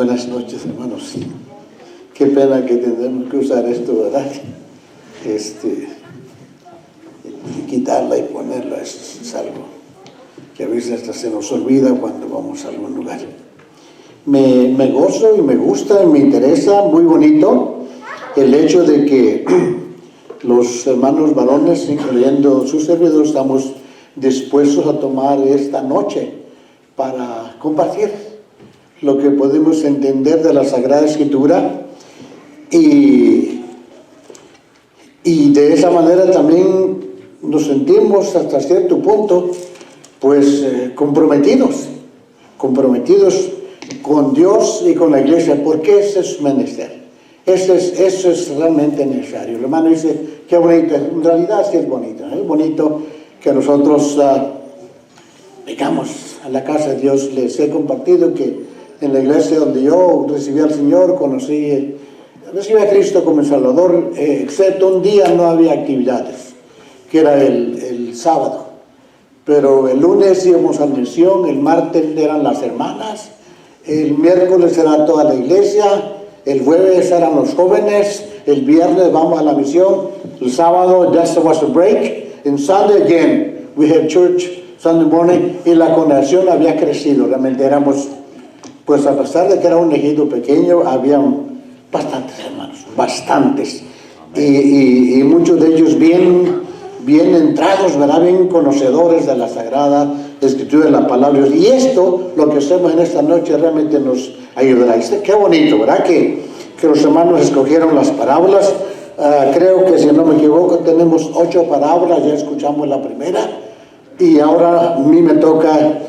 Buenas noches, hermanos. Qué pena que tendremos que usar esto, ¿verdad? Quitarla y ponerla es algo que a veces hasta se nos olvida cuando vamos a algún lugar. Me gozo y me gusta y me interesa, muy bonito, el hecho de que los hermanos varones, incluyendo su servidor, estamos dispuestos a tomar esta noche para compartir lo que podemos entender de la Sagrada Escritura y de esa manera también nos sentimos hasta cierto punto pues comprometidos con Dios y con la iglesia, porque ese es menester, eso es realmente necesario. El hermano dice, qué bonito, en realidad sí es bonito, es bonito que nosotros digamos a la casa de Dios. Les he compartido que en la iglesia donde yo recibí al Señor, recibí a Cristo como el Salvador, excepto un día no había actividades, que era el sábado. Pero el lunes íbamos a misión, el martes eran las hermanas, el miércoles era toda la iglesia, el jueves eran los jóvenes, el viernes vamos a la misión, el sábado just was a break, and Sunday again we had church Sunday morning, y la congregación había crecido. Realmente éramos, pues a pesar de que era un ejido pequeño, había bastantes hermanos, bastantes, y muchos de ellos bien entrados, ¿verdad? Bien conocedores de la Sagrada Escritura, de la palabra de Dios. Y esto, lo que hacemos en esta noche, realmente nos ayudará. Qué bonito, ¿verdad? Que los hermanos escogieron las parábolas. Creo que, si no me equivoco, tenemos 8 parábolas, ya escuchamos la primera, y ahora a mí me toca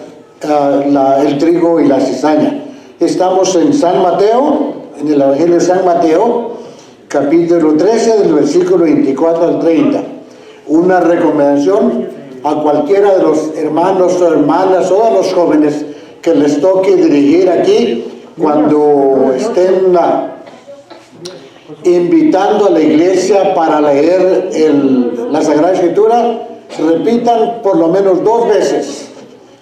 el trigo y la cizaña. Estamos en San Mateo, en el Evangelio de San Mateo, capítulo 13, del versículo 24 al 30. Una recomendación a cualquiera de los hermanos o hermanas o a los jóvenes que les toque dirigir aquí, cuando estén invitando a la iglesia para leer la Sagrada Escritura, repitan por lo menos 2 veces,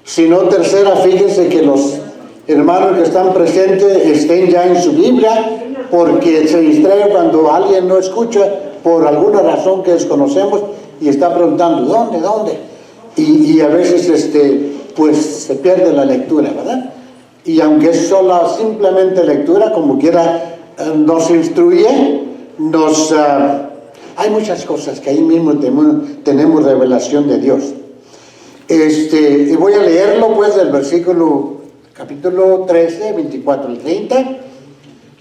si no tercera. Fíjense que los hermanos que están presentes estén ya en su Biblia, porque se distrae cuando alguien no escucha por alguna razón que desconocemos y está preguntando ¿dónde? Y a veces pues se pierde la lectura, ¿verdad? Y aunque es solo simplemente lectura, como quiera, nos instruye, hay muchas cosas que ahí mismo tenemos revelación de Dios. Y voy a leerlo pues del versículo, capítulo 13, 24 al 30.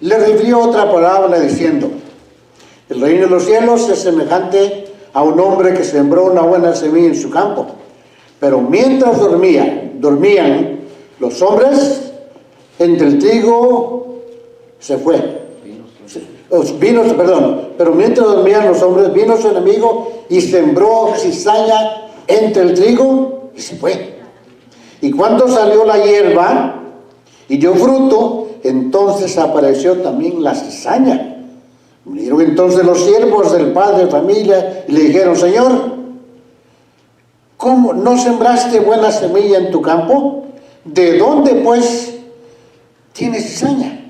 Le refirió otra parábola diciendo: el reino de los cielos es semejante a un hombre que sembró una buena semilla en su campo, pero mientras dormían los hombres, entre el trigo se fue. Pero mientras dormían los hombres, vino su enemigo y sembró cizaña entre el trigo y se fue. Y cuando salió la hierba y dio fruto, entonces apareció también la cizaña. Vinieron entonces los siervos del padre de familia y le dijeron: Señor, ¿cómo no sembraste buena semilla en tu campo? ¿De dónde pues tienes cizaña?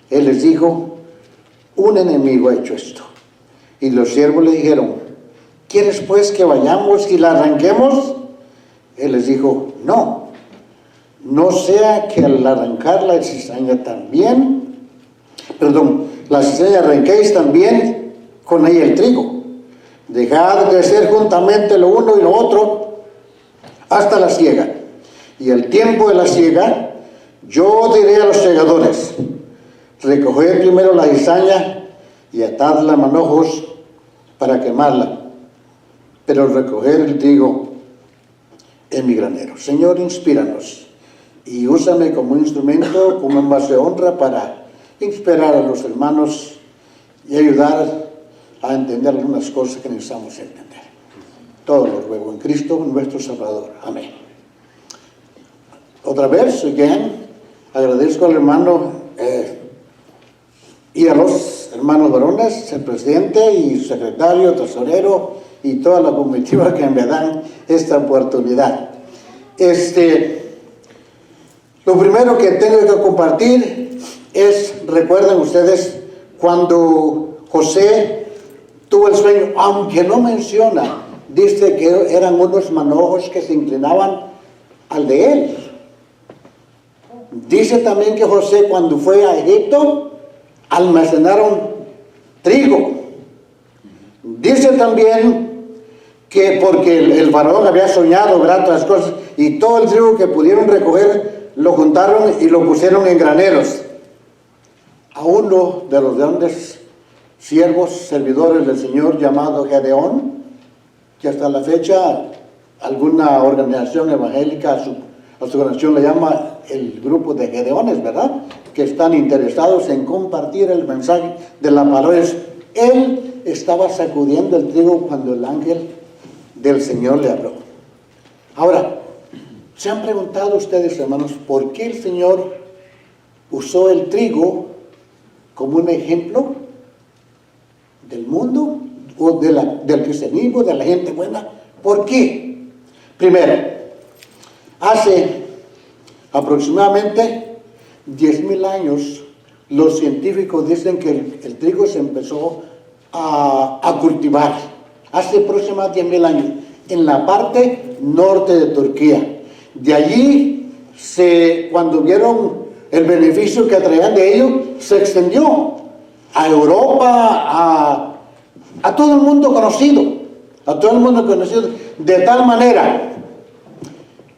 Él les dijo: un enemigo ha hecho esto. Y los siervos le dijeron: ¿quieres pues que vayamos y la arranquemos? Él les dijo: no sea que al arrancar la cizaña arranquéis también con ella el trigo. Dejad crecer juntamente lo uno y lo otro hasta la siega. Y al tiempo de la siega, yo diré a los segadores: recoged primero la cizaña y atadla a manojos para quemarla, pero recoger el trigo en mi granero. Señor, inspíranos y úsame como instrumento, como en base de honra, para inspirar a los hermanos y ayudar a entender algunas cosas que necesitamos entender. Todo lo ruego en Cristo nuestro Salvador. Amén. Otra vez, agradezco al hermano y a los hermanos varones, el presidente y su secretario, tesorero y toda la comitiva que me dan esta oportunidad. Lo primero que tengo que compartir recuerden ustedes, cuando José tuvo el sueño, aunque no menciona, dice que eran unos manojos que se inclinaban al de él. Dice también que José, cuando fue a Egipto, almacenaron trigo. Dice también que porque el faraón había soñado, ¿verdad?, otras cosas, y todo el trigo que pudieron recoger lo juntaron y lo pusieron en graneros. A uno de los grandes siervos, servidores del Señor, llamado Gedeón, que hasta la fecha alguna organización evangélica a su organización le llama el grupo de Gedeones, ¿verdad?, que están interesados en compartir el mensaje de la palabra. Él estaba sacudiendo el trigo cuando el ángel del Señor le habló. Ahora, ¿se han preguntado ustedes, hermanos, por qué el Señor usó el trigo como un ejemplo del mundo o del cristianismo, de la gente buena? ¿Por qué? Primero, hace aproximadamente 10,000 años, los científicos dicen que el trigo se empezó a cultivar hace aproximadamente 10,000 años en la parte norte de Turquía. De allí, cuando vieron el beneficio que traían de ello, se extendió a Europa, a todo el mundo conocido, de tal manera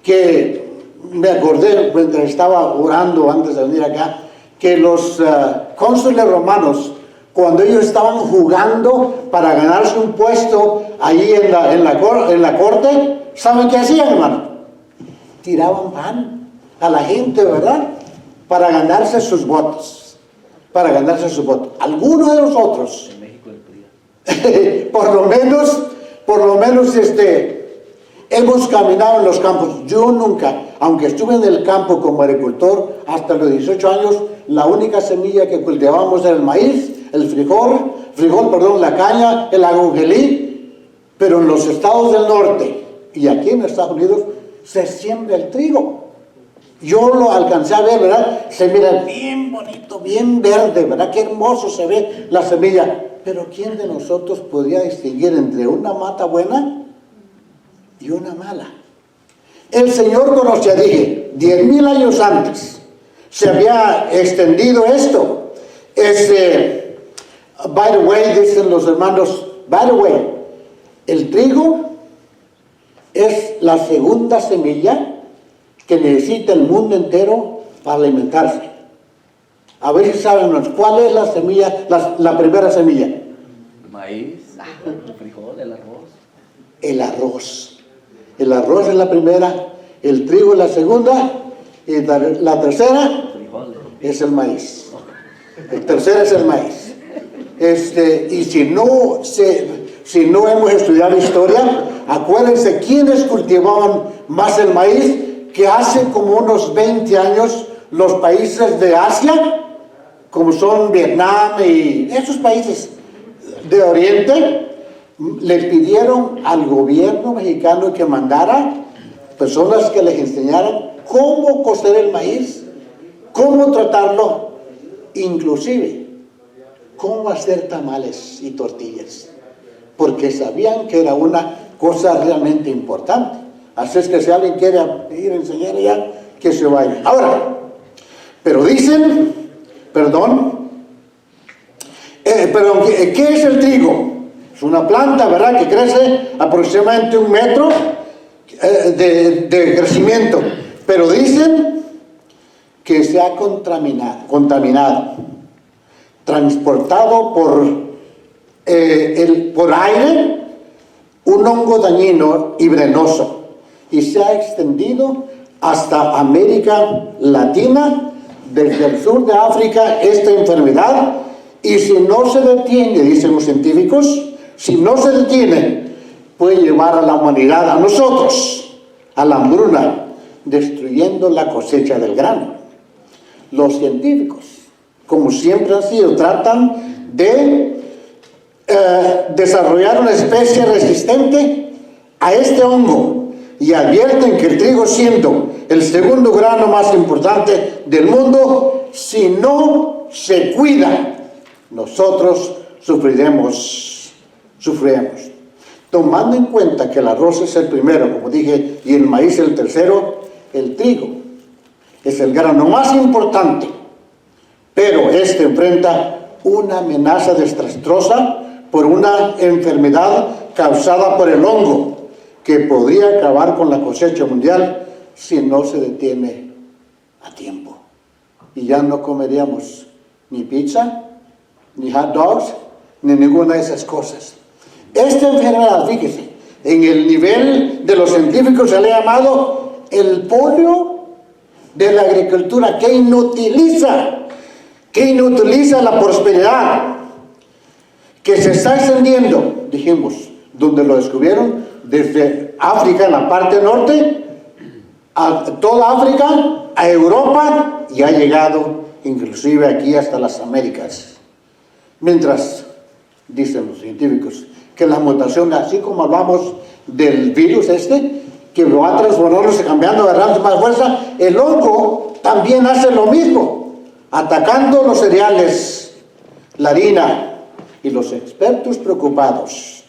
que me acordé cuando estaba orando antes de venir acá, que los cónsules romanos, cuando ellos estaban jugando para ganarse un puesto ahí en la corte, ¿saben qué hacían, hermano? Tiraban pan a la gente, ¿verdad?, para ganarse sus votos. Algunos de nosotros, en México por lo menos hemos caminado en los campos. Yo nunca, aunque estuve en el campo como agricultor hasta los 18 años, la única semilla que cultivábamos era el maíz, el frijol, la caña, el ajonjolí. Pero en los estados del norte y aquí en Estados Unidos se siembra el trigo. Yo lo alcancé a ver, ¿verdad? Se mira bien bonito, bien verde, ¿verdad? Qué hermoso se ve la semilla. Pero ¿quién de nosotros podría distinguir entre una mata buena y una mala? El Señor conocía, dije, 10,000 años antes se había extendido esto. By the way, dicen los hermanos, by the way, el trigo es la segunda semilla que necesita el mundo entero para alimentarse. A ver si saben cuál es la semilla, la primera semilla. El maíz, el frijol, el arroz. El arroz es la primera, el trigo es la segunda, y la tercera es el maíz. El tercero es el maíz. Y si no hemos estudiado historia, acuérdense quiénes cultivaban más el maíz, que hace como unos 20 años los países de Asia, como son Vietnam y esos países de Oriente, le pidieron al gobierno mexicano que mandara personas que les enseñaran cómo cocer el maíz, cómo tratarlo, inclusive cómo hacer tamales y tortillas, porque sabían que era una cosa realmente importante. Así es que si alguien quiere ir a enseñar allá, que se vaya. Ahora, pero dicen, ¿qué es el trigo? Es una planta, ¿verdad?, que crece aproximadamente 1 metro de crecimiento. Pero dicen que se ha contaminado, transportado por aire, un hongo dañino y venenoso, y se ha extendido hasta América Latina, desde el sur de África, esta enfermedad. Y si no se detiene, dicen los científicos, si no se detiene, puede llevar a la humanidad, a nosotros, a la hambruna, destruyendo la cosecha del grano. Los científicos, como siempre han sido, tratan de desarrollar una especie resistente a este hongo, y advierten que el trigo, siendo el segundo grano más importante del mundo, si no se cuida, nosotros sufriremos. Tomando en cuenta que el arroz es el primero, como dije, y el maíz el tercero, el trigo es el grano más importante, pero este enfrenta una amenaza desastrosa por una enfermedad causada por el hongo, que podría acabar con la cosecha mundial si no se detiene a tiempo. Y ya no comeríamos ni pizza, ni hot dogs, ni ninguna de esas cosas. Esta enfermedad, fíjese, en el nivel de los científicos se le ha llamado el polio de la agricultura, que inutiliza la prosperidad, que se está extendiendo, dijimos, donde lo descubrieron, desde África en la parte norte, a toda África, a Europa, y ha llegado inclusive aquí hasta las Américas. Mientras, dicen los científicos, que la mutación, así como hablamos del virus que va transformándose, cambiando, agarrando más fuerza, el hongo también hace lo mismo, atacando los cereales, la harina, y los expertos preocupados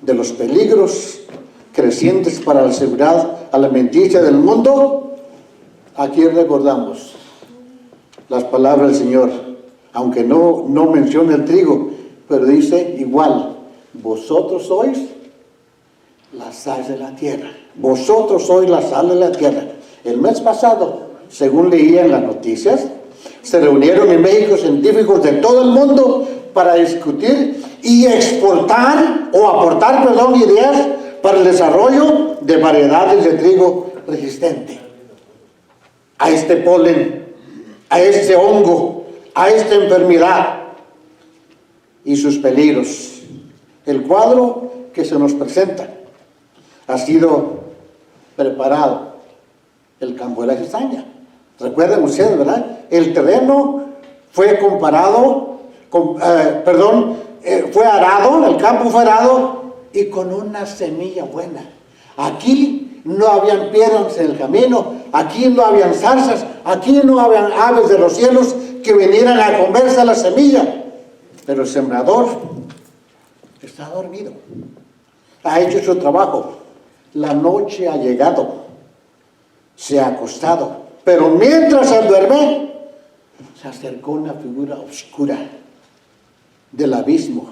de los peligros crecientes para la seguridad alimenticia del mundo. Aquí recordamos las palabras del Señor, aunque no menciona el trigo, pero dice igual: vosotros sois la sal de la tierra. Vosotros sois la sal de la tierra. El mes pasado, según leía en las noticias, se reunieron en México científicos de todo el mundo para discutir y exportar o aportar, ideas para el desarrollo de variedades de trigo resistente a este polen, a este hongo, a esta enfermedad y sus peligros. El cuadro que se nos presenta ha sido preparado, el campo de la cizaña. Recuerden ustedes, ¿verdad? El terreno fue fue arado, el campo fue arado y con una semilla buena. Aquí no habían piedras en el camino, aquí no habían zarzas, aquí no habían aves de los cielos que vinieran a comerse la semilla. Pero el sembrador está dormido, ha hecho su trabajo, la noche ha llegado, se ha acostado, pero mientras él duerme, se acercó una figura oscura del abismo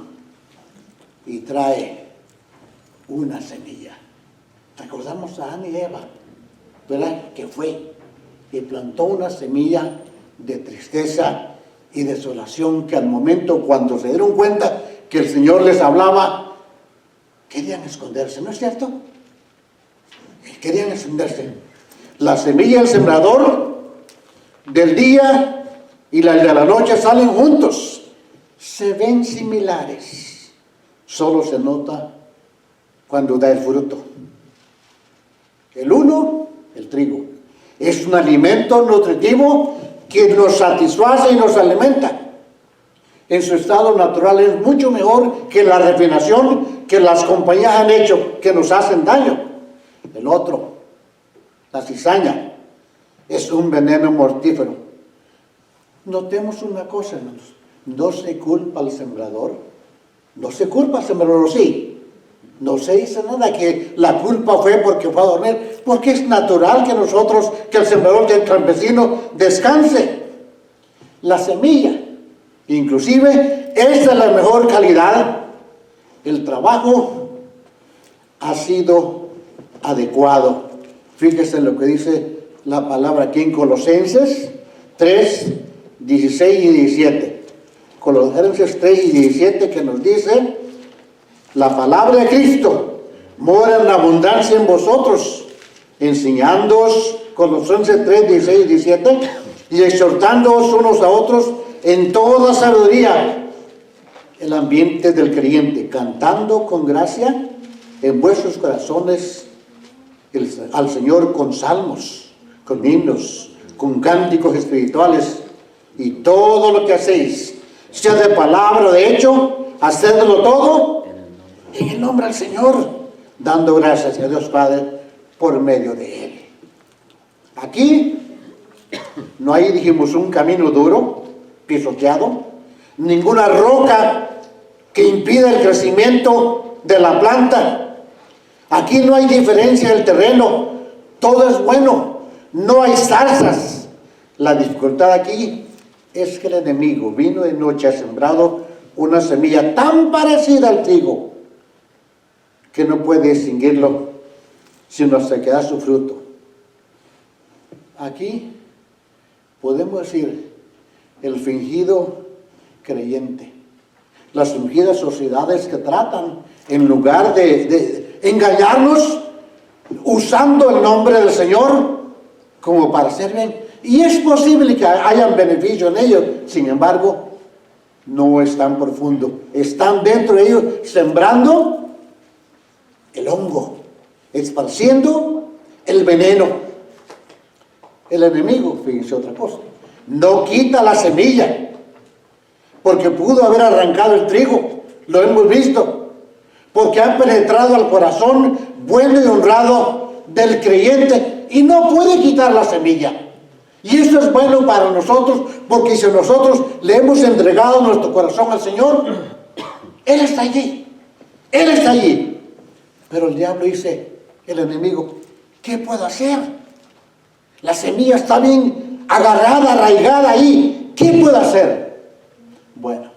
y trae una semilla. Recordamos a Adán y Eva, ¿verdad? Que fue y plantó una semilla de tristeza y desolación, que al momento cuando se dieron cuenta que el Señor les hablaba, querían esconderse, ¿no es cierto? Querían esconderse. La semilla y el sembrador del día y la de la noche salen juntos, se ven similares, solo se nota cuando da el fruto. El uno, el trigo, es un alimento nutritivo que nos satisface y nos alimenta. En su estado natural es mucho mejor que la refinación que las compañías han hecho, que nos hacen daño. El otro, la cizaña, es un veneno mortífero. Notemos una cosa, hermanos, no se culpa al sembrador, sí. No se dice nada que la culpa fue porque fue a dormir, porque es natural que el sembrador, que el campesino descanse. La semilla, inclusive, es de la mejor calidad. El trabajo ha sido adecuado. Fíjese en lo que dice la palabra aquí en Colosenses 3, 16 y 17. Colosenses 3 y 17, que nos dice: la palabra de Cristo mora en abundancia en vosotros, enseñándoos, Colosenses 3, 16 y 17, y exhortándoos unos a otros en toda sabiduría, el ambiente del creyente, cantando con gracia en vuestros corazones al Señor con salmos, con himnos, con cánticos espirituales, y todo lo que hacéis, sea de palabra o de hecho, hacedlo todo en el nombre del Señor, dando gracias a Dios Padre por medio de Él. Aquí no hay, dijimos, un camino duro, pisoteado, ninguna roca que impida el crecimiento de la planta. Aquí no hay diferencia del terreno, todo es bueno, no hay zarzas. La dificultad aquí es que el enemigo vino de noche, ha sembrado una semilla tan parecida al trigo que no puede distinguirlo sino hasta que da su fruto. Aquí podemos decir el fingido creyente, las fingidas sociedades que tratan, en lugar de engañarnos, usando el nombre del Señor como para hacer bien. Y es posible que hayan beneficio en ello, sin embargo, no es tan profundo. Están dentro de ellos sembrando el hongo, esparciendo el veneno. El enemigo, fíjense otra cosa, no quita la semilla, porque pudo haber arrancado el trigo, lo hemos visto, porque han penetrado al corazón bueno y honrado del creyente y no puede quitar la semilla. Y eso es bueno para nosotros, porque si nosotros le hemos entregado nuestro corazón al Señor, Él está allí, Él está allí. Pero el diablo dice, el enemigo, ¿qué puedo hacer? La semilla está bien agarrada, arraigada ahí, ¿qué puedo hacer? Bueno,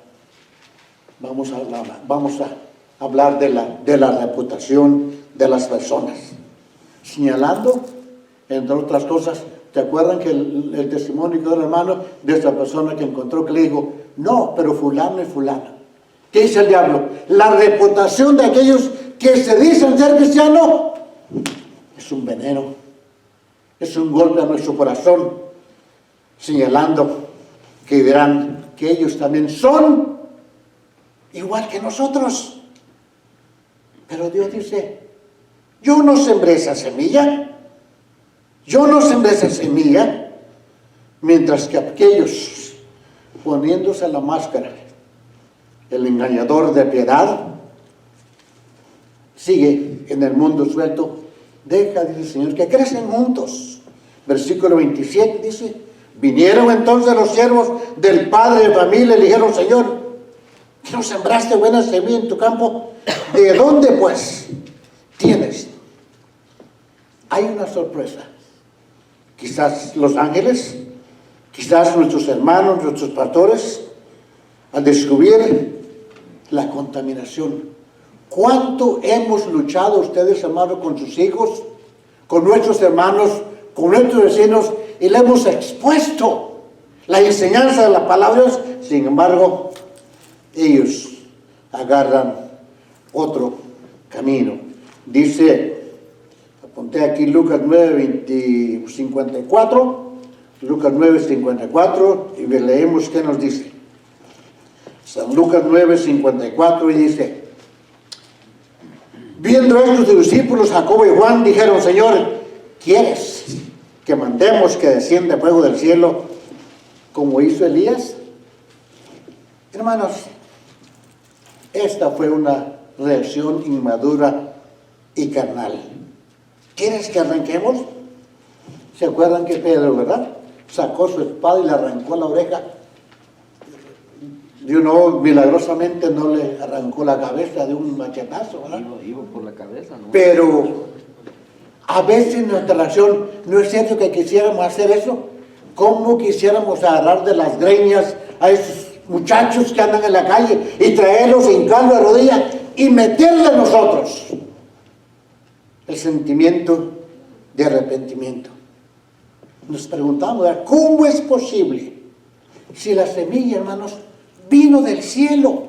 vamos a hablar de la reputación de las personas, señalando, entre otras cosas. ¿Te acuerdan que el testimonio que dio el hermano de esta persona que encontró, que le dijo, no, pero fulano y fulana? ¿Qué dice el diablo? La reputación de aquellos que se dicen ser cristianos es un veneno, es un golpe a nuestro corazón, señalando que dirán que ellos también son igual que nosotros. Pero Dios dice, yo no sembré esa semilla, mientras que aquellos, poniéndose la máscara, el engañador de piedad, sigue en el mundo suelto. Deja, dice el Señor, que crecen juntos. Versículo 27 dice, vinieron entonces los siervos del padre de familia y le dijeron, Señor, ¿que no sembraste buena semilla en tu campo? ¿De dónde pues tienes? Hay una sorpresa. Quizás los ángeles, quizás nuestros hermanos, nuestros pastores, al descubrir la contaminación. ¿Cuánto hemos luchado ustedes, hermanos, con sus hijos, con nuestros hermanos, con nuestros vecinos, y le hemos expuesto la enseñanza de la palabra de Dios? Sin embargo, ellos agarran otro camino. Dice, apunté aquí Lucas 9:54, Lucas 9:54, y leemos qué nos dice. San Lucas 9:54, y dice, viendo esto sus discípulos Jacobo y Juan dijeron, Señor, ¿quieres que mandemos que descienda fuego del cielo como hizo Elías? Hermanos, esta fue una reacción inmadura y carnal. ¿Quieres que arranquemos? ¿Se acuerdan que Pedro, verdad? Sacó su espada y le arrancó la oreja. Dios no, milagrosamente no le arrancó la cabeza de un machetazo, ¿verdad? Iba por la cabeza, ¿no? Pero a veces nuestra reacción, ¿no es cierto que quisiéramos hacer eso? ¿Cómo quisiéramos agarrar de las greñas a esos muchachos que andan en la calle y traerlos, hincarlos de rodillas y meterle a nosotros el sentimiento de arrepentimiento? Nos preguntamos, ¿cómo es posible si la semilla, hermanos, vino del cielo,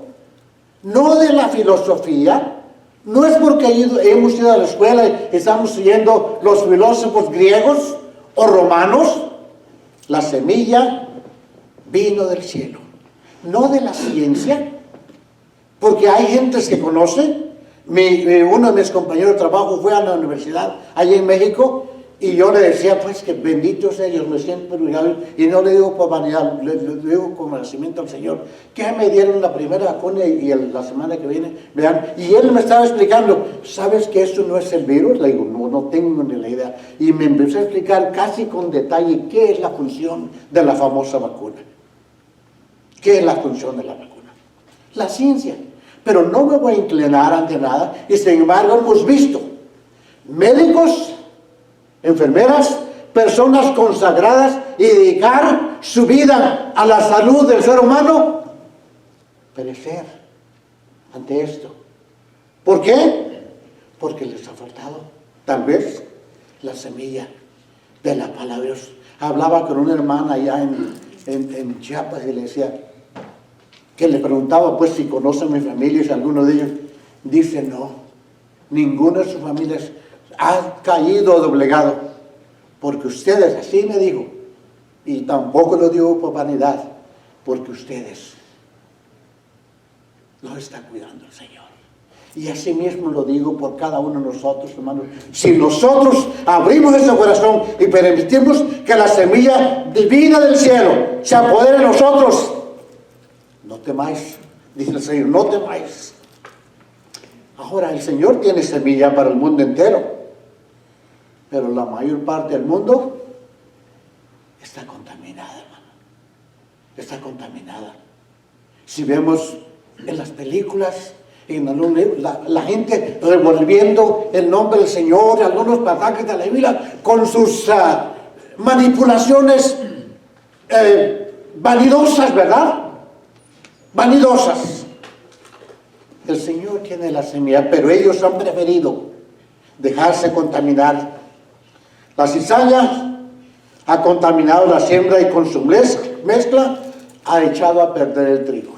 no de la filosofía? No es porque hemos ido a la escuela y estamos siguiendo los filósofos griegos o romanos. La semilla vino del cielo, no de la ciencia, porque hay gentes que conocen. Uno de mis compañeros de trabajo fue a la universidad allá en México, y yo le decía, pues, que benditos ellos, me siento privilegiado, y no le digo por vanidad, le digo con agradecimiento al Señor, que me dieron la primera vacuna y la semana que viene, vean, y él me estaba explicando, ¿sabes que eso no es el virus? Le digo, no tengo ni la idea, y me empezó a explicar casi con detalle qué es la función de la famosa vacuna. ¿Qué es la función de la vacuna? La ciencia. Pero no me voy a inclinar ante nada. Y sin embargo hemos visto médicos, enfermeras, personas consagradas y dedicar su vida a la salud del ser humano, perecer ante esto. ¿Por qué? Porque les ha faltado tal vez la semilla de la palabra de Dios. Hablaba con una hermana allá en Chiapas y le decía, que le preguntaba pues si conoce a mi familia, si alguno de ellos dice no, ninguno de sus familias ha caído o doblegado, porque ustedes, así me dijo, y tampoco lo digo por vanidad, porque ustedes los está cuidando el Señor. Y así mismo lo digo por cada uno de nosotros, hermanos. Si nosotros abrimos ese corazón y permitimos que la semilla divina del cielo se apodere de nosotros, no temáis, dice el Señor, no temáis. Ahora, el Señor tiene semilla para el mundo entero, pero la mayor parte del mundo está contaminada, hermano. Está contaminada. Si vemos en las películas, en algunos, la gente revolviendo el nombre del Señor, algunos pasajes de la Biblia, con sus manipulaciones vanidosas, ¿verdad? Vanidosas. El Señor tiene la semilla, pero ellos han preferido dejarse contaminar. La cizaña ha contaminado la siembra y con su mezcla ha echado a perder el trigo.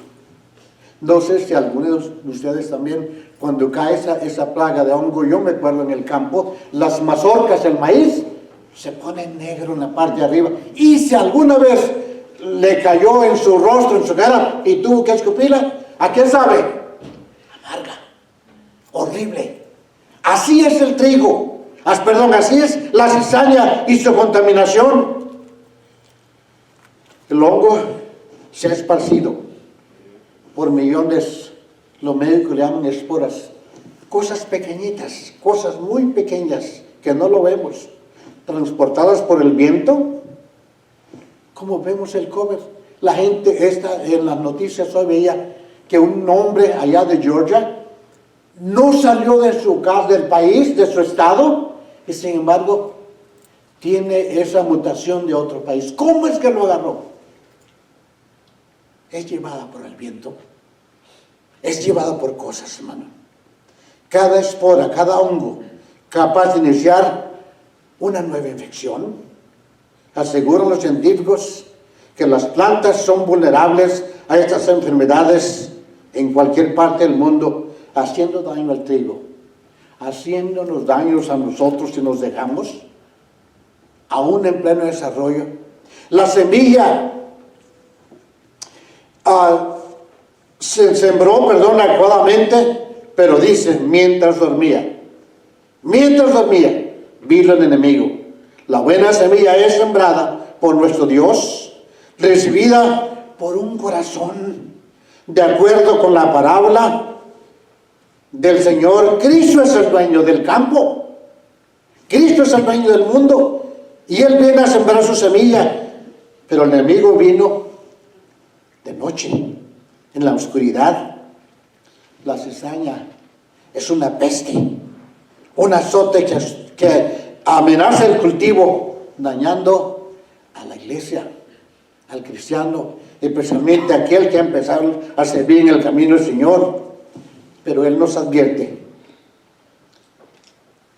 No sé si algunos de ustedes también, cuando cae esa plaga de hongo, yo me acuerdo en el campo, las mazorcas, el maíz, se pone negro en la parte de arriba. Y si alguna vez le cayó en su rostro, en su cara, y tuvo que escupirla, ¿a qué sabe? Amarga, horrible. Así es el trigo, así es la cizaña y su contaminación. El hongo se ha esparcido por millones, los médicos le llaman esporas, cosas pequeñitas, cosas muy pequeñas que no lo vemos, transportadas por el viento. Como vemos el cover, la gente en las noticias hoy veía que un hombre allá de Georgia no salió de su casa, del país, de su estado, y sin embargo tiene esa mutación de otro país. ¿Cómo es que lo agarró? Es llevada por el viento, es llevada por cosas, hermano. Cada espora, cada hongo, capaz de iniciar una nueva infección. Aseguran los científicos que las plantas son vulnerables a estas enfermedades en cualquier parte del mundo, haciendo daño al trigo, haciéndonos daños a nosotros si nos dejamos, aún en pleno desarrollo. La semilla se sembró, adecuadamente, pero dice, mientras dormía, vino el enemigo. La buena semilla es sembrada por nuestro Dios, recibida por un corazón, de acuerdo con la parábola del Señor. Cristo es el dueño del campo, Cristo es el dueño del mundo, y Él viene a sembrar su semilla, pero el enemigo vino de noche, en la oscuridad. La cizaña es una peste, un azote que amenaza el cultivo, dañando a la iglesia, al cristiano, especialmente aquel que ha empezado a servir en el camino del Señor. Pero Él nos advierte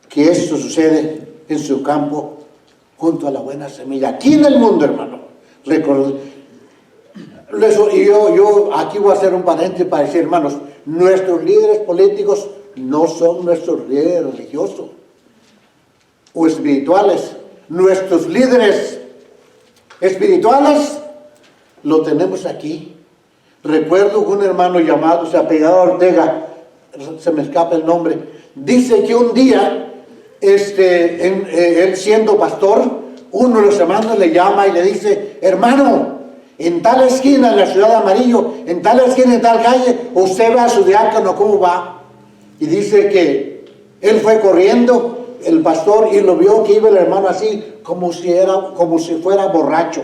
que esto sucede en su campo, junto a la buena semilla, aquí en el mundo, hermano. Y yo aquí voy a hacer un paréntesis para decir, hermanos, nuestros líderes políticos no son nuestros líderes religiosos o espirituales. Nuestros líderes espirituales lo tenemos aquí. Recuerdo un hermano llamado, se apellidaba Ortega, se me escapa el nombre, dice que un día, él siendo pastor, uno de los hermanos le llama y le dice, hermano, en tal esquina, en la ciudad de Amarillo, en tal esquina, en tal calle, usted ve a su diácono cómo va. Y dice que él fue corriendo, el pastor, y lo vio que iba el hermano así, como si fuera borracho.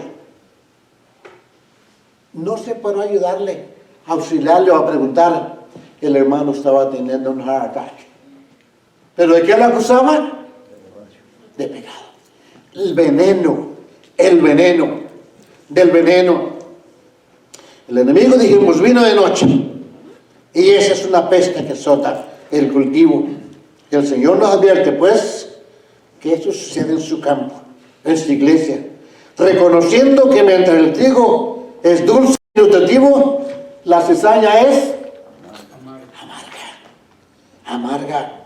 no se paró a ayudarle, a auxiliarle o a preguntar. El hermano estaba teniendo un heart attack. ¿Pero de qué le acusaba? De pecado. El veneno del veneno. El enemigo, dijimos, vino de noche. Y esa es una peste que azota el cultivo. Y el Señor nos advierte, pues, que esto sucede en su campo, en su iglesia. Reconociendo que mientras el trigo es dulce y nutritivo, la cizaña es amarga.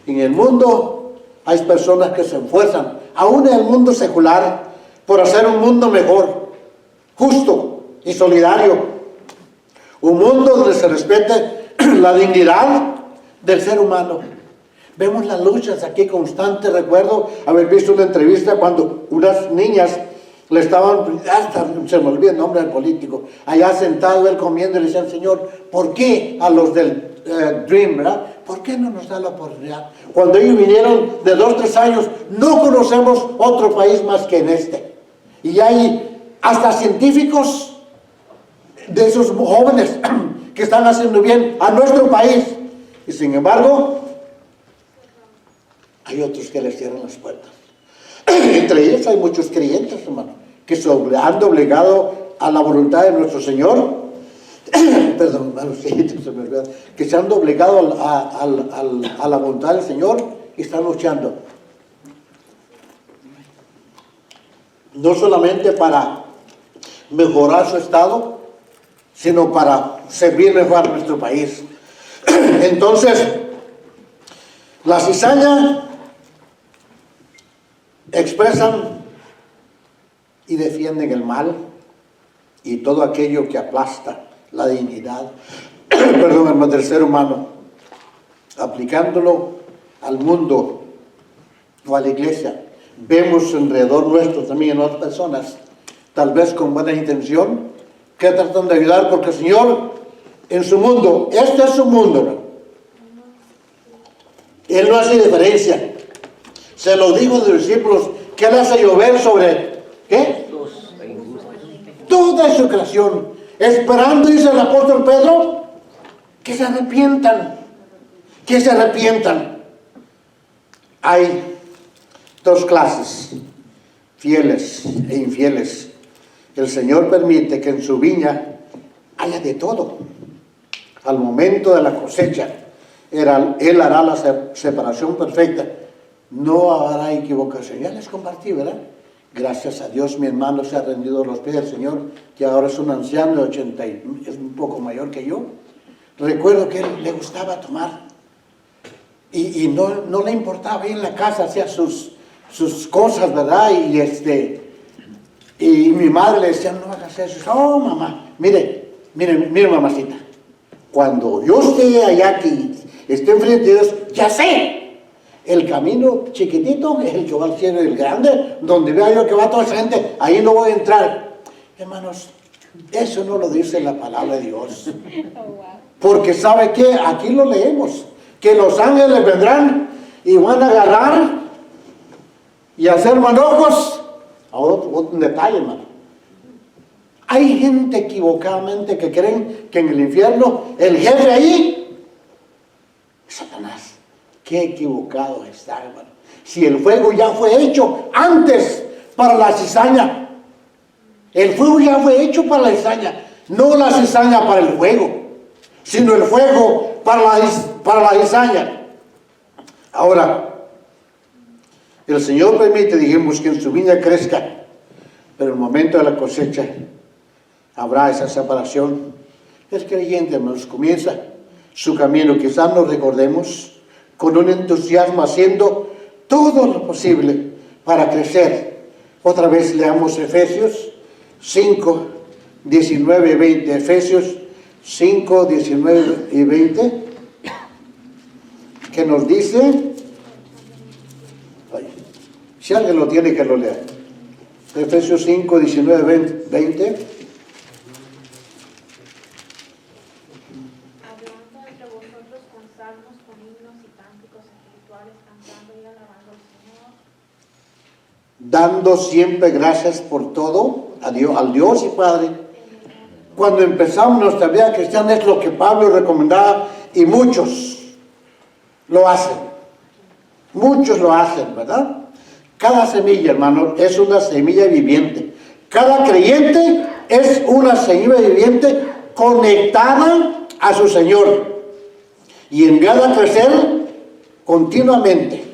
En el mundo hay personas que se esfuerzan, aún en el mundo secular, por hacer un mundo mejor, justo y solidario. Un mundo donde se respete la dignidad del ser humano. Vemos las luchas aquí constantes. Recuerdo haber visto una entrevista cuando unas niñas le estaban, hasta se me olvida el nombre del político, allá sentado él comiendo y le decían, Señor, ¿por qué a los del Dream, verdad? ¿Por qué no nos da la oportunidad? Cuando ellos vinieron de 2 o 3 años, no conocemos otro país más que en este. Y hay hasta científicos de esos jóvenes que están haciendo bien a nuestro país. Y sin embargo, hay otros que les cierran las puertas. Entre ellos hay muchos creyentes, hermano, que se han doblegado a la voluntad de nuestro Señor. Perdón, hermano, que se han doblegado a la voluntad del Señor y están luchando. No solamente para mejorar su estado, sino para servir mejor a nuestro país. Entonces, la cizaña expresan y defienden el mal y todo aquello que aplasta la dignidad, perdón, hermano, del ser humano, aplicándolo al mundo o a la iglesia. Vemos alrededor nuestro también en otras personas, tal vez con buena intención, que tratan de ayudar, porque el Señor en su mundo, este es su mundo, ¿no? Él no hace diferencia. Se lo dijo a los discípulos, que Él hace llover sobre, ¿qué? Toda su creación, esperando, dice el apóstol Pedro, que se arrepientan, que se arrepientan. Hay 2 clases, fieles e infieles. El Señor permite que en su viña haya de todo. Al momento de la cosecha, Él hará la separación perfecta. No habrá equivocación. Ya les compartí, ¿verdad? Gracias a Dios, mi hermano se ha rendido a los pies del Señor, que ahora es un anciano de 80, es un poco mayor que yo. Recuerdo que él le gustaba tomar y no le importaba ir en la casa, hacía sus cosas, ¿verdad? Y mi madre le decía, no hagas eso. Oh, mamá, mire, mamacita, cuando yo esté allá, que esté enfrente de Dios, ya sé. El camino chiquitito es el que va al cielo, y el grande, donde vea yo que va toda esa gente, ahí no voy a entrar. Hermanos, eso no lo dice la palabra de Dios. Porque ¿sabe qué? Aquí lo leemos, que los ángeles vendrán y van a agarrar y hacer manojos. Ahora otro detalle, hermano. Hay gente equivocadamente que creen que en el infierno el jefe ahí es Satanás. Qué equivocado está, hermano. Si el fuego ya fue hecho antes para la cizaña. El fuego ya fue hecho para la cizaña. No la cizaña para el fuego, sino el fuego para la cizaña. Ahora, el Señor permite, dijimos, que en su viña crezca, pero en el momento de la cosecha habrá esa separación. El creyente, hermanos, comienza su camino. Quizás nos recordemos con un entusiasmo, haciendo todo lo posible para crecer. Otra vez leamos Efesios 5, 19 y 20. Efesios 5, 19 y 20, que nos dice, si alguien lo tiene, que lo lea. Efesios 5, 19, 20. Dando siempre gracias por todo a Dios, al Dios y Padre cuando empezamos nuestra vida cristiana es lo que Pablo recomendaba y muchos lo hacen. Muchos lo hacen, ¿verdad? Cada semilla, hermano, es una semilla viviente. Cada creyente es una semilla viviente conectada a su Señor y enviada a crecer continuamente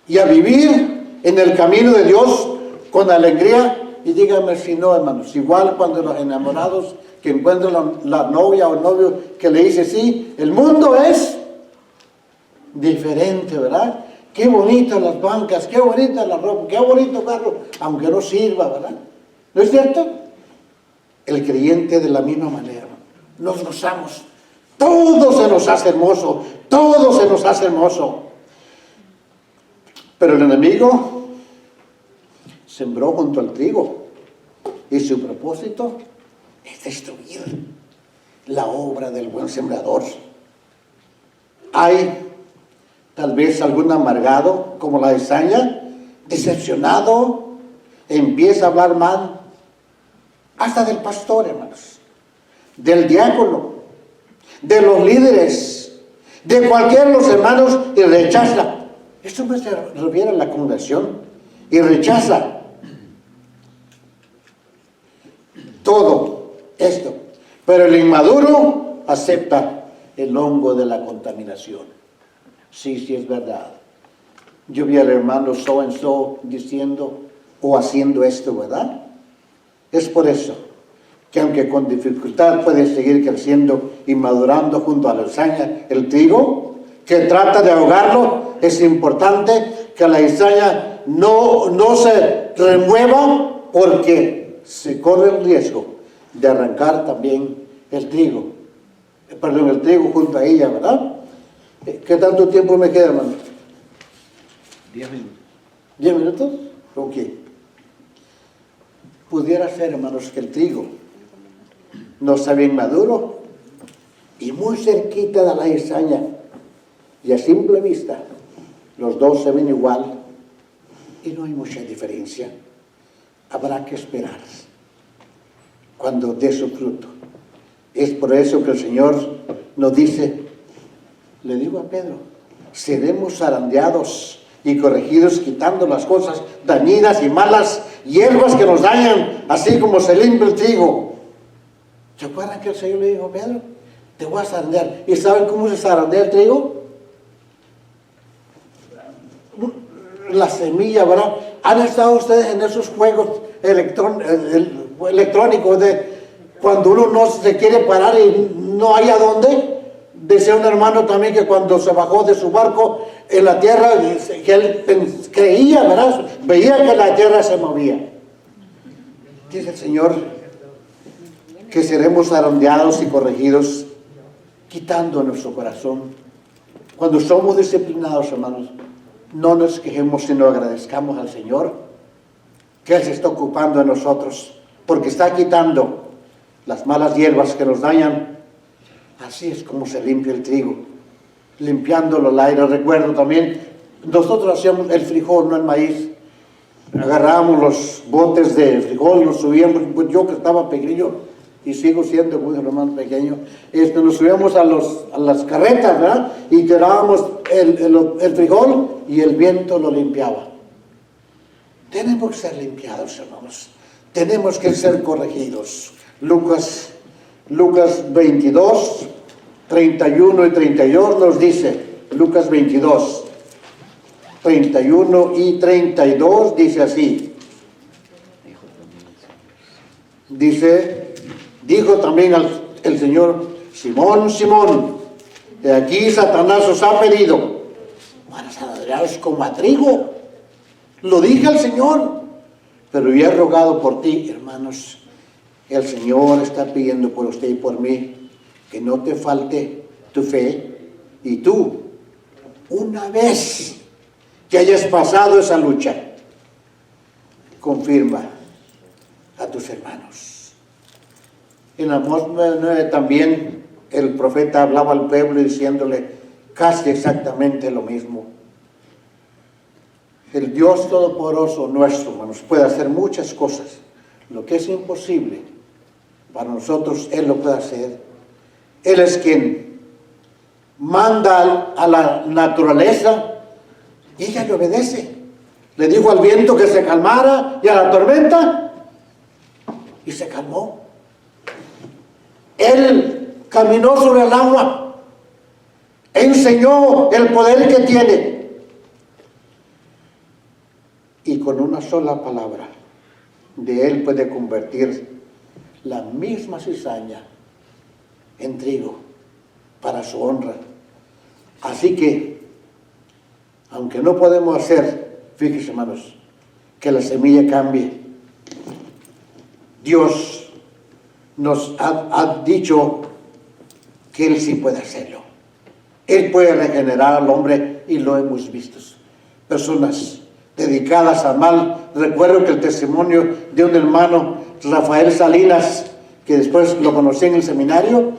y a vivir en el camino de Dios con alegría. Y díganme si no, hermanos, igual cuando los enamorados que encuentran la novia o el novio que le dice sí, el mundo es diferente, ¿verdad? Qué bonitas las bancas, qué bonita la ropa, qué bonito carro, aunque no sirva, ¿verdad? ¿No es cierto? El creyente de la misma manera, nos gozamos, todo se nos hace hermoso, todo se nos hace hermoso. Pero el enemigo sembró junto al trigo y su propósito es destruir la obra del buen sembrador. Hay tal vez algún amargado como la cizaña, decepcionado, empieza a hablar mal hasta del pastor, hermanos, del diácono, de los líderes, de cualquiera de los hermanos, y rechaza. Esto me refiere a la congregación y rechaza todo esto, pero el inmaduro acepta el hongo de la contaminación. Sí, sí es verdad. Yo vi al hermano so and so diciendo o haciendo esto, ¿verdad? Es por eso que aunque con dificultad puede seguir creciendo y madurando junto a la cizaña, el trigo, que trata de ahogarlo, es importante que la cizaña no se remueva, porque se corre el riesgo de arrancar también el trigo. El trigo junto a ella, ¿verdad? ¿Qué tanto tiempo me queda, hermano? 10 minutos. ¿10 minutos? Ok. Pudiera ser, hermanos, que el trigo no está bien maduro y muy cerquita de la cizaña, y a simple vista los dos se ven igual y no hay mucha diferencia. Habrá que esperar cuando dé su fruto. Es por eso que el Señor nos dice, le digo a Pedro, seremos zarandeados y corregidos, quitando las cosas dañinas y malas, hierbas que nos dañan, así como se limpia el trigo. ¿Se acuerdan que el Señor le dijo a Pedro? Te voy a zarandear. ¿Y saben cómo se zarandea el trigo? La semilla, ¿verdad? ¿Han estado ustedes en esos juegos electrónicos de cuando uno no se quiere parar y no hay a dónde? Decía un hermano también que cuando se bajó de su barco en la tierra, que él creía, ¿verdad? Veía que la tierra se movía. Dice el Señor que seremos zarandeados y corregidos, quitando nuestro corazón. Cuando somos disciplinados, hermanos, no nos quejemos, sino agradezcamos al Señor que Él se está ocupando de nosotros, porque está quitando las malas hierbas que nos dañan. Así es como se limpia el trigo, limpiándolo al aire. Recuerdo también, nosotros hacíamos el frijol, no el maíz. Agarrábamos los botes de frijol, los subíamos, pues yo que estaba pequeño, y sigo siendo muy hermano pequeño, nos subíamos a las carretas, ¿verdad? Y tirábamos el frijol y el viento lo limpiaba. Tenemos que ser limpiados, hermanos. Tenemos que ser corregidos. Lucas 22, 31 y 32 nos dice, Lucas 22, 31 y 32 dice así. Dijo también el Señor, Simón, Simón, de aquí Satanás os ha pedido para zarandearos como a trigo. Lo dije al Señor, pero yo he rogado por ti, hermanos. El Señor está pidiendo por usted y por mí que no te falte tu fe, y tú, una vez que hayas pasado esa lucha, confirma a tus hermanos. En Amós 9 también el profeta hablaba al pueblo diciéndole casi exactamente lo mismo. El Dios Todopoderoso nuestro, hermanos, puede hacer muchas cosas. Lo que es imposible para nosotros Él lo puede hacer. Él es quien manda a la naturaleza y ella le obedece. Le dijo al viento que se calmara y a la tormenta y se calmó. Él caminó sobre el agua, enseñó el poder que tiene y con una sola palabra de Él puede convertir la misma cizaña en trigo para su honra. Así que, aunque no podemos hacer, fíjense hermanos, que la semilla cambie, Dios nos ha dicho que Él sí puede hacerlo. Él puede regenerar al hombre y lo hemos visto. Personas dedicadas al mal. Recuerdo que el testimonio de un hermano, Rafael Salinas, que después lo conocí en el seminario,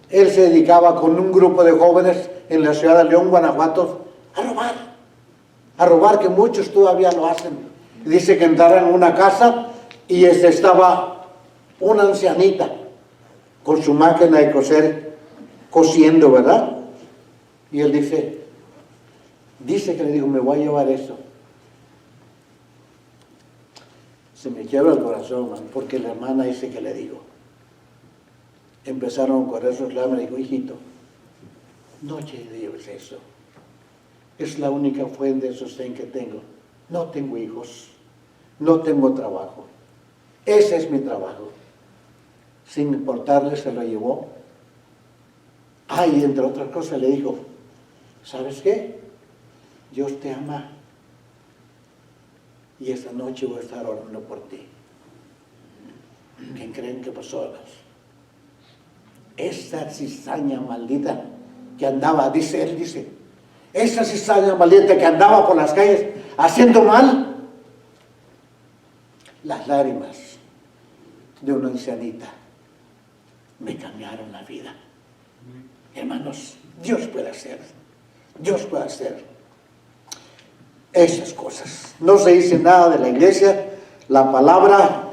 él se dedicaba con un grupo de jóvenes en la ciudad de León, Guanajuato, a robar, que muchos todavía lo hacen. Dice que entraron en una casa y estaba una ancianita con su máquina de coser, cosiendo, ¿verdad? Y él dice que le dijo, me voy a llevar eso. Se me quiebra el corazón, man, porque la hermana dice que le digo. Empezaron a correr sus lágrimas y dijo, hijito, no te lleves eso. Es la única fuente de sostén que tengo. No tengo hijos, no tengo trabajo. Ese es mi trabajo. Sin importarle, se lo llevó. Y entre otras cosas le dijo, ¿sabes qué? Dios te ama. Y esta noche voy a estar orando por ti. ¿Quién creen que pasó? Esa cizaña maldita que andaba, él dice, esa cizaña maldita que andaba por las calles haciendo mal, las lágrimas de una ancianita me cambiaron la vida. Hermanos, Dios puede hacer esas cosas. No se dice nada de la iglesia. La palabra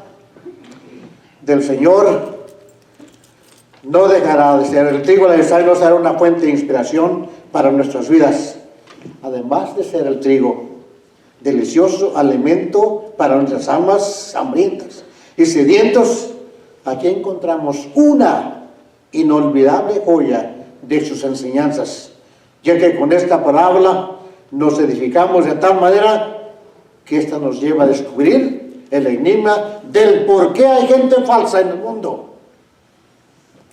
del Señor no dejará de ser. El trigo necesario será una fuente de inspiración para nuestras vidas, además de ser el trigo delicioso alimento para nuestras almas hambrientas y sedientos. Aquí encontramos una inolvidable joya de sus enseñanzas, ya que con esta parábola nos edificamos de tal manera que esta nos lleva a descubrir el enigma del por qué hay gente falsa en el mundo,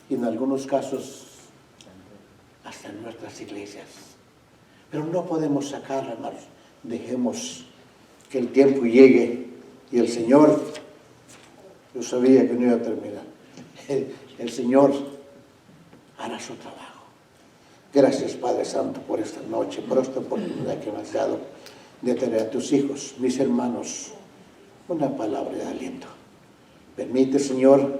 y en algunos casos hasta en nuestras iglesias. Pero no podemos sacarla, hermanos. Dejemos que el tiempo llegue y el Señor, yo sabía que no iba a terminar, el Señor hará su trabajo. Gracias, Padre Santo, por esta noche, por esta oportunidad que me has dado de tener a tus hijos, mis hermanos, una palabra de aliento. Permite, Señor,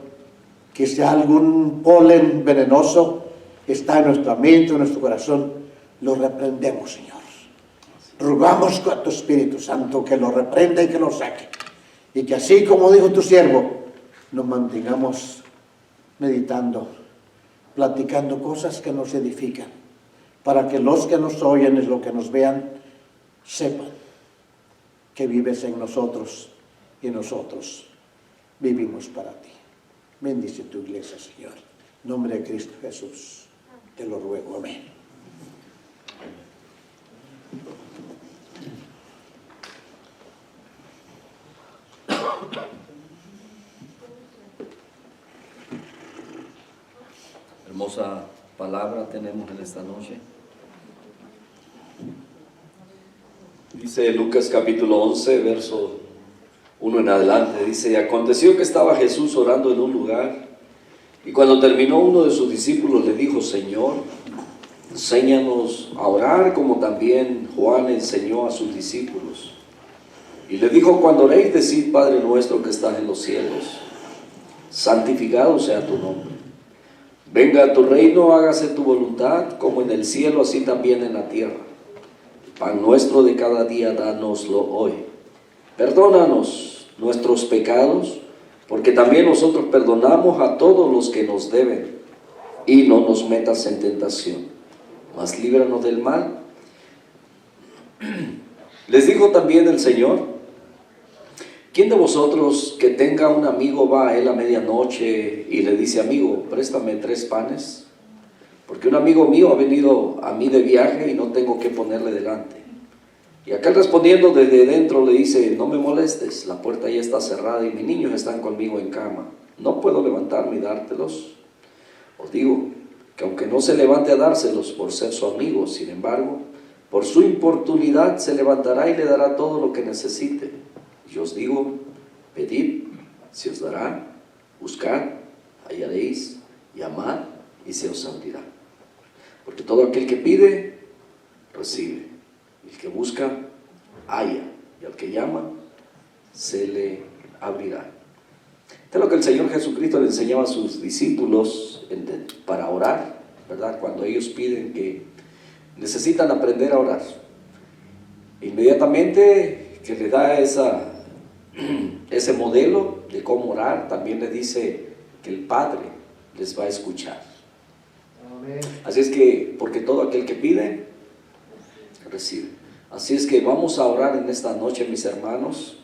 que si algún polen venenoso está en nuestra mente, en nuestro corazón, lo reprendemos, Señor. Rogamos a tu Espíritu Santo que lo reprenda y que lo saque. Y que así como dijo tu siervo, nos mantengamos meditando, platicando cosas que nos edifican, para que los que nos oyen y los que nos vean sepan que vives en nosotros y nosotros vivimos para ti. Bendice tu iglesia, Señor. En nombre de Cristo Jesús, te lo ruego. Amén. Hermosa palabra tenemos en esta noche. Dice Lucas capítulo 11, verso 1 en adelante. Dice, y aconteció que estaba Jesús orando en un lugar, y cuando terminó uno de sus discípulos le dijo, Señor, enséñanos a orar como también Juan enseñó a sus discípulos. Y le dijo, cuando oréis, decid, Padre nuestro que estás en los cielos, santificado sea tu nombre. Venga a tu reino, hágase tu voluntad, como en el cielo, así también en la tierra. El pan nuestro de cada día, dánoslo hoy. Perdónanos nuestros pecados, porque también nosotros perdonamos a todos los que nos deben, y no nos metas en tentación, mas líbranos del mal. Les dijo también el Señor: ¿quién de vosotros que tenga un amigo va a él a medianoche y le dice: amigo, préstame 3 panes? Porque un amigo mío ha venido a mí de viaje y no tengo que ponerle delante. Y aquel respondiendo desde dentro le dice: no me molestes, la puerta ya está cerrada y mis niños están conmigo en cama, no puedo levantarme y dártelos. Os digo que aunque no se levante a dárselos por ser su amigo, sin embargo, por su importunidad se levantará y le dará todo lo que necesite. Y os digo: pedid, se os dará; buscad, hallaréis; llamad, y se os abrirá. Porque todo aquel que pide, recibe; y el que busca, halla; y al que llama, se le abrirá. Esto es lo que el Señor Jesucristo le enseñaba a sus discípulos para orar, ¿verdad? Cuando ellos piden, que necesitan aprender a orar. Inmediatamente que le da ese modelo de cómo orar, también le dice que el Padre les va a escuchar. Amén. Así es que, porque todo aquel que pide, recibe. Así es que vamos a orar en esta noche, mis hermanos.